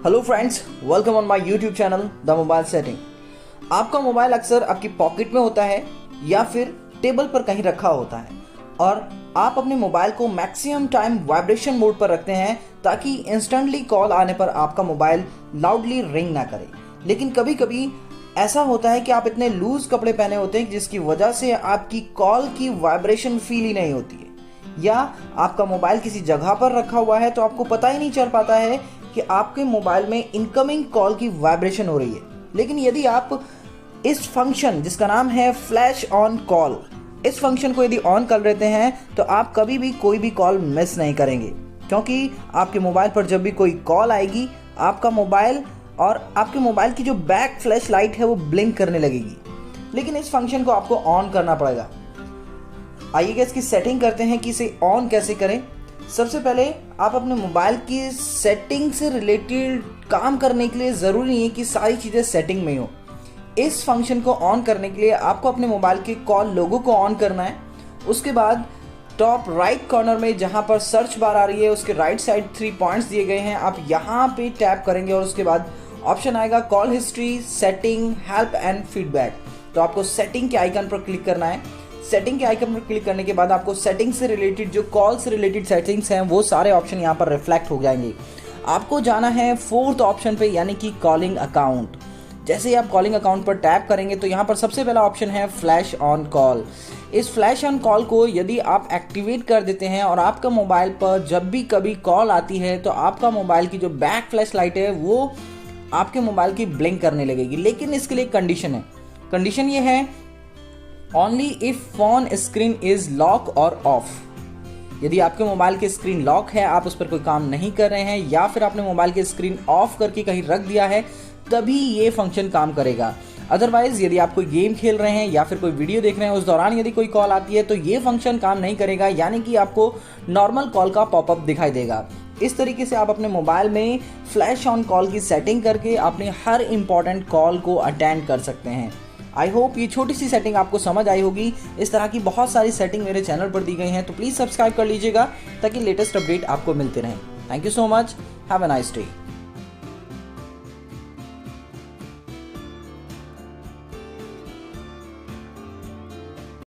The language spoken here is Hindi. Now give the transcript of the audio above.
Hello friends, welcome on my YouTube channel the mobile setting. आपका मोबाइल अक्सर आपकी पॉकेट में होता है या फिर टेबल पर कहीं रखा होता है और आप अपने मोबाइल को मैक्सिमम टाइम वाइब्रेशन मोड पर रखते हैं ताकि इंस्टेंटली कॉल आने पर आपका मोबाइल लाउडली रिंग ना करे। लेकिन कभी कभी ऐसा होता है कि आप इतने लूज कपड़े पहने होते हैं जिसकी वजह से आपकी कॉल की वाइब्रेशन फील ही नहीं होती है, या आपका मोबाइल किसी जगह पर रखा हुआ है तो आपको पता ही नहीं चल पाता है कि आपके मोबाइल में इनकमिंग कॉल की वाइब्रेशन हो रही है। लेकिन यदि आप इस फंक्शन जिसका नाम है फ्लैश ऑन कॉल, इस फंक्शन को यदि ऑन कर लेते हैं तो आप कभी भी कोई भी कॉल मिस नहीं करेंगे, क्योंकि आपके मोबाइल पर जब भी कोई कॉल आएगी आपका मोबाइल और आपके मोबाइल की जो बैक फ्लैश लाइट है वो ब्लिंक करने लगेगी। लेकिन इस फंक्शन को आपको ऑन करना पड़ेगा। आइए इसकी सेटिंग करते हैं कि इसे ऑन कैसे करें। सबसे पहले आप अपने मोबाइल की सेटिंग से रिलेटेड काम करने के लिए ज़रूरी नहीं है कि सारी चीज़ें सेटिंग में हो। इस फंक्शन को ऑन करने के लिए आपको अपने मोबाइल के कॉल लोगो को ऑन करना है। उसके बाद टॉप राइट कॉर्नर में जहां पर सर्च बार आ रही है उसके राइट साइड 3 पॉइंट्स दिए गए हैं, आप यहां पे टैप करेंगे और उसके बाद ऑप्शन आएगा call history, setting, help and feedback. तो आपको सेटिंग के आइकन पर क्लिक करना है। सेटिंग के आइकन पर क्लिक करने के बाद आपको सेटिंग से रिलेटेड जो कॉल से रिलेटेड सेटिंग्स हैं वो सारे ऑप्शन यहाँ पर रिफ्लेक्ट हो जाएंगे। आपको जाना है 4th ऑप्शन पे, यानी कि कॉलिंग अकाउंट। जैसे ही आप कॉलिंग अकाउंट पर टैप करेंगे तो यहाँ पर सबसे पहला ऑप्शन है फ्लैश ऑन कॉल। इस फ्लैश ऑन कॉल को यदि आप एक्टिवेट कर देते हैं और आपका मोबाइल पर जब भी कभी कॉल आती है तो आपका मोबाइल की जो बैक फ्लैश लाइट है वो आपके मोबाइल की ब्लिंक करने लगेगी। लेकिन इसके लिए कंडीशन है। कंडीशन ये है only if phone screen is lock और ऑफ। यदि आपके मोबाइल की स्क्रीन लॉक है, आप उस पर कोई काम नहीं कर रहे हैं या फिर आपने मोबाइल की स्क्रीन ऑफ करके कहीं रख दिया है, तभी ये फंक्शन काम करेगा। अदरवाइज यदि आप कोई गेम खेल रहे हैं या फिर कोई वीडियो देख रहे हैं, उस दौरान यदि कोई कॉल आती है तो ये फंक्शन काम नहीं करेगा, यानी कि आपको नॉर्मल कॉल का पॉपअप दिखाई देगा। इस तरीके से आप अपने मोबाइल में फ्लैश ऑन कॉल की सेटिंग करके अपने हर इंपॉर्टेंट कॉल को अटेंड कर सकते हैं। आई होप ये छोटी सी सेटिंग आपको समझ आई होगी। इस तरह की बहुत सारी सेटिंग मेरे चैनल पर दी गई हैं, तो प्लीज़ सब्सक्राइब कर लीजिएगा ताकि लेटेस्ट अपडेट आपको मिलते रहें। Thank you so much. Have a nice day.